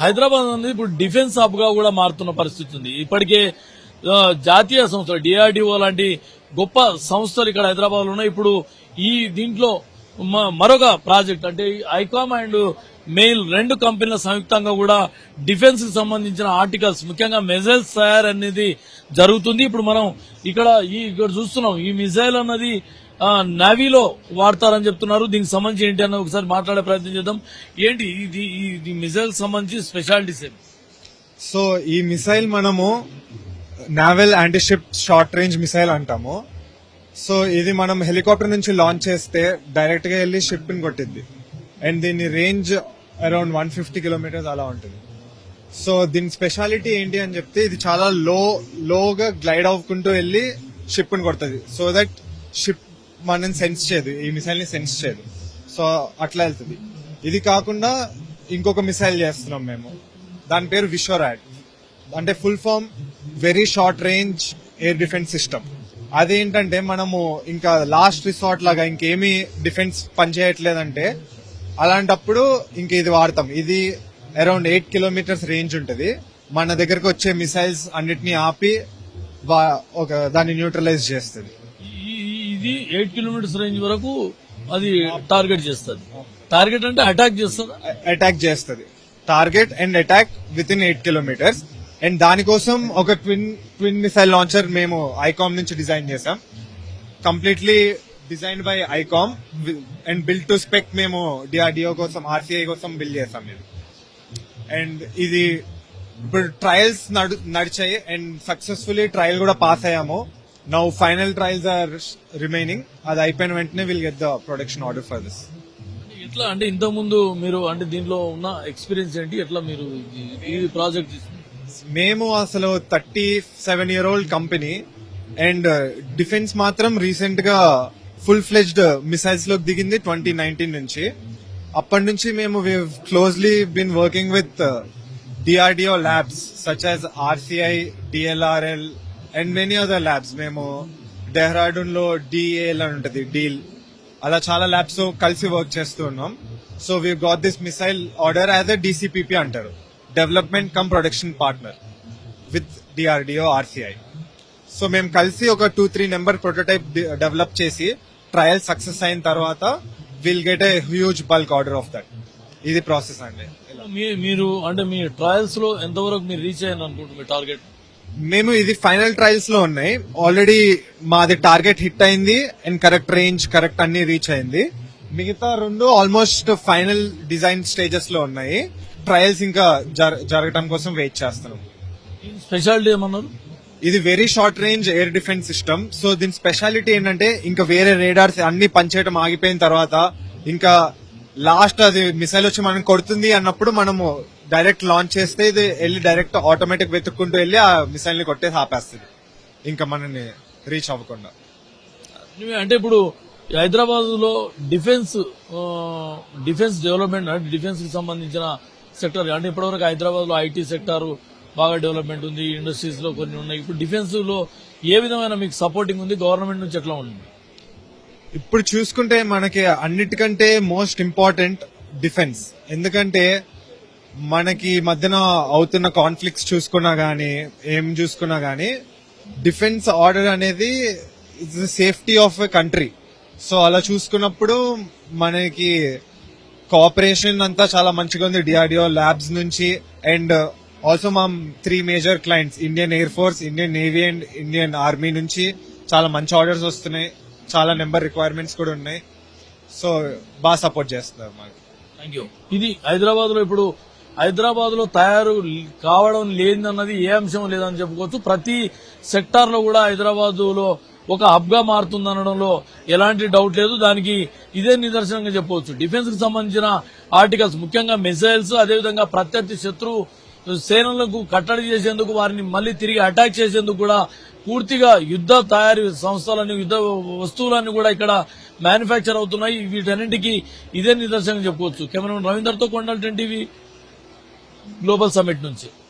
హైదరాబాద్ అనేది ఇప్పుడు defence hub గా కూడా మారుతున్న పరిస్థితి ఉంది. ఇప్పటికే జాతీయ సంస్థలు డిఆర్డిఓ లాంటి గొప్ప సంస్థలు ఇక్కడ హైదరాబాద్ లో ఉన్నాయి. ఇప్పుడు ఈ దీంట్లో మరొక ప్రాజెక్ట్ అంటే ఐకామ్ అండ్ మెయిల్ రెండు కంపెనీల సంయుక్తంగా కూడా డిఫెన్స్ కి సంబంధించిన ఆర్టికల్స్ ముఖ్యంగా మిజైల్స్ తయారు అనేది జరుగుతుంది. ఇప్పుడు మనం ఇక్కడ చూస్తున్నాం. ఈ మిజైల్ అన్నది నేవీలో వాడతారని చెప్తున్నారు. దీనికి సంబంధించి ఏంటి అన్న ఒకసారి మాట్లాడే ప్రయత్నం చేద్దాం. ఏంటి ఇది మిజైల్ సంబంధించి స్పెషాలిటీస్ ఏంటి? సో ఈ మిసైల్ మనము naval antiship short range missile అంటాము. సో ఇది మనం హెలికాప్టర్ నుంచి లాంచ్ చేస్తే డైరెక్ట్ గా వెళ్లి షిప్ ని కొట్టిద్ది. అండ్ దీని రేంజ్ అరౌండ్ 150 కిలోమీటర్స్ అలా ఉంటుంది. సో దీని స్పెషాలిటీ ఏంటి అని చెప్తే ఇది చాలా లోగా గ్లైడ్ అవ్వుకుంటూ వెళ్లి షిప్ ని కొడుతుంది. సో దట్ షిప్ మనం సెన్స్ చేయదు, ఈ మిసైల్ ని సెన్స్ చేయదు. సో అట్లా వెళ్తుంది. ఇది కాకుండా ఇంకొక మిసైల్ చేస్తున్నాం మేము, దాని పేరు విశ్వరాడ్. అంటే full form very short range air defence system. అదేంటంటే మనము ఇంకా లాస్ట్ రిసార్ట్ లాగా ఇంకేమీ డిఫెన్స్ పనిచేయట్లేదంటే అలాంటప్పుడు ఇంక ఇది వాడతాం. ఇది అరౌండ్ 8 కిలోమీటర్స్ రేంజ్ ఉంటుంది. మన దగ్గరకు వచ్చే మిసైల్స్ అన్నిటినీ ఆపి దాన్ని న్యూట్రలైజ్ చేస్తుంది. ఇది 8 కిలోమీటర్స్ రేంజ్ వరకు అది టార్గెట్ చేస్తుంది. టార్గెట్ అంటే అటాక్ చేస్తుంది. అటాక్ చేస్తుంది. Target and attack with in 8 kilometres. And దానికోసం ఒక ట్విన్ మిసైల్ లాంచర్ మేము ఐకామ్ నుంచి డిజైన్ చేసాం. Completely design by ICOMM and build to spec మేము డిఆర్డిఓ కోసం, ఆర్సీఐ కోసం బిల్డ్ చేసాం ఇది. అండ్ ఇది ఇప్పుడు ట్రయల్స్ నడిచాయి అండ్ సక్సెస్ఫుల్లీ ట్రయల్ కూడా పాస్ అయ్యాము. Now final trials are remaining. అది అయిపోయిన వెంటనే will get the production order for this. ఎట్లా అంటే ఇంతకు ముందు మీరు అంటే దీంట్లో ఉన్న ఎక్స్పీరియన్స్ ఏంటి? ఎట్లా మీరు ఈ ప్రాజెక్ట్ మేము అసలు 37-year-old కంపెనీ అండ్ డిఫెన్స్ మాత్రం రీసెంట్ గా ఫుల్ ఫ్లెజ్డ్ మిసైల్స్ లోకి దిగింది 2019 నుంచి. అప్పటి నుంచి మేము closely been working with DRDO labs such as RCI, DLRL and many other labs. మేము డెహ్రాడూన్ లో డిఏఎల్ అని ఉంటుంది, డీల్, అలా చాలా ల్యాబ్స్ కలిసి వర్క్ చేస్తూ ఉన్నాం. So we got this missile order as a DCPP అంటారు, development cum production partner with DRDO, RCI. So మేము కలిసి ఒక 2-3 నెంబర్ ప్రోటోటైప్ డెవలప్ చేసి ట్రయల్ సక్సెస్ అయిన తర్వాత will get a huge bulk order of that. ఇది ప్రాసెస్ అండి. మీరు అంటే మీ ట్రయల్స్ లో ఎంతవరకు మీరు రీచ్ అయ్యారు అనుకుంటున్నారు మీ టార్గెట్? మేము ఇది ఫైనల్ ట్రయల్స్ లో ఉన్నాయి. ఆల్రెడీ మాది టార్గెట్ హిట్ అయింది అండ్ కరెక్ట్ రేంజ్ కరెక్ట్ అన్ని రీచ్ అయింది. మిగతా రెండు ఆల్మోస్ట్ ఫైనల్ డిజైన్ స్టేజెస్ లో ఉన్నాయి. ట్రయల్స్ ఇంకా జరగడం కోసం వెయిట్ చేస్తున్నాం. స్పెషాలిటీ ఏమన్నారు? ఇది very short range air defence system. So దీని స్పెషాలిటీ ఏంటంటే ఇంకా వేరే రేడార్స్ అన్ని పనిచేయడం ఆగిపోయిన తర్వాత ఇంకా లాస్ట్ అది మిసైల్ వచ్చి మనం కొడుతుంది అన్నప్పుడు మనము డైరెక్ట్ లాంచ్ చేస్తే ఇది వెళ్ళి డైరెక్ట్ ఆటోమేటిక్ వెతుక్కుంటూ వెళ్ళి ఆ మిసైల్ ని కొట్టేసి ఆపేస్తుంది, ఇంకా మనని రీచ్ అవ్వకుండా. అంటే ఇప్పుడు హైదరాబాద్ లో డిఫెన్స్ డెవలప్మెంట్ అంటే డిఫెన్స్ కి సంబంధించిన సెక్టర్ అంటే ఇప్పటివరకు హైదరాబాద్ లో ఐటీ సెక్టర్ బాగా డెవలప్మెంట్ ఉంది, ఇండస్ట్రీస్ లో కొన్ని ఉన్నాయి. ఇప్పుడు డిఫెన్స్ లో ఏ విధమైన మీకు సపోర్టింగ్ ఉంది? గవర్నమెంట్ నుంచి ఎట్లా ఉంది? ఇప్పుడు చూసుకుంటే మనకి అన్నిటికంటే మోస్ట్ ఇంపార్టెంట్ డిఫెన్స్. ఎందుకంటే మనకి మధ్యన అవుతున్న కాన్ఫ్లిక్ట్స్ చూసుకున్నా గానీ ఏం చూసుకున్నా గానీ డిఫెన్స్ ఆర్డర్ అనేది it's the safety of a country. So అలా చూసుకున్నప్పుడు మనకి కోఆపరేషన్ అంతా చాలా మంచిగా ఉంది డిఆర్డిఓ ల్యాబ్స్ నుంచి. అండ్ ఆల్సో మా 3 major clients Indian air force, Indian navy and Indian army నుంచి చాలా మంచి ఆర్డర్స్ వస్తున్నాయి. చాలా నెంబర్ రిక్వైర్మెంట్స్ కూడా ఉన్నాయి. సో బాగా సపోర్ట్ చేస్తున్నారు మాకు. Thank you. ఇది హైదరాబాద్ లో ఇప్పుడు హైదరాబాద్ లో తయారు కావడం లేదన్నది ఏ అంశం లేదని చెప్పుకోవచ్చు. ప్రతి సెక్టార్ లో కూడా హైదరాబాద్ లో ఒక హబ్ గా మారుతుందనడంలో ఎలాంటి డౌట్ లేదు. దానికి ఇదే నిదర్శనంగా చెప్పవచ్చు. డిఫెన్స్ కి సంబంధించిన ఆర్టికల్స్ ముఖ్యంగా మిసైల్స్, అదేవిధంగా ప్రత్యర్థి శత్రు సేనలకు కట్టడి చేసేందుకు, వారిని మళ్లీ తిరిగి అటాక్ చేసేందుకు కూడా పూర్తిగా యుద్ధ తయారీ సంస్థలని, యుద్ధ వస్తువులన్నీ కూడా ఇక్కడ మ్యానుఫ్యాక్చర్ అవుతున్నాయి. వీటన్నింటికి ఇదే నిదర్శనంగా చెప్పుకోవచ్చు. కెమెరామెన్ రవీందర్తో కొండల్ 10 టీవీ గ్లోబల్ సమిట్ నుంచి.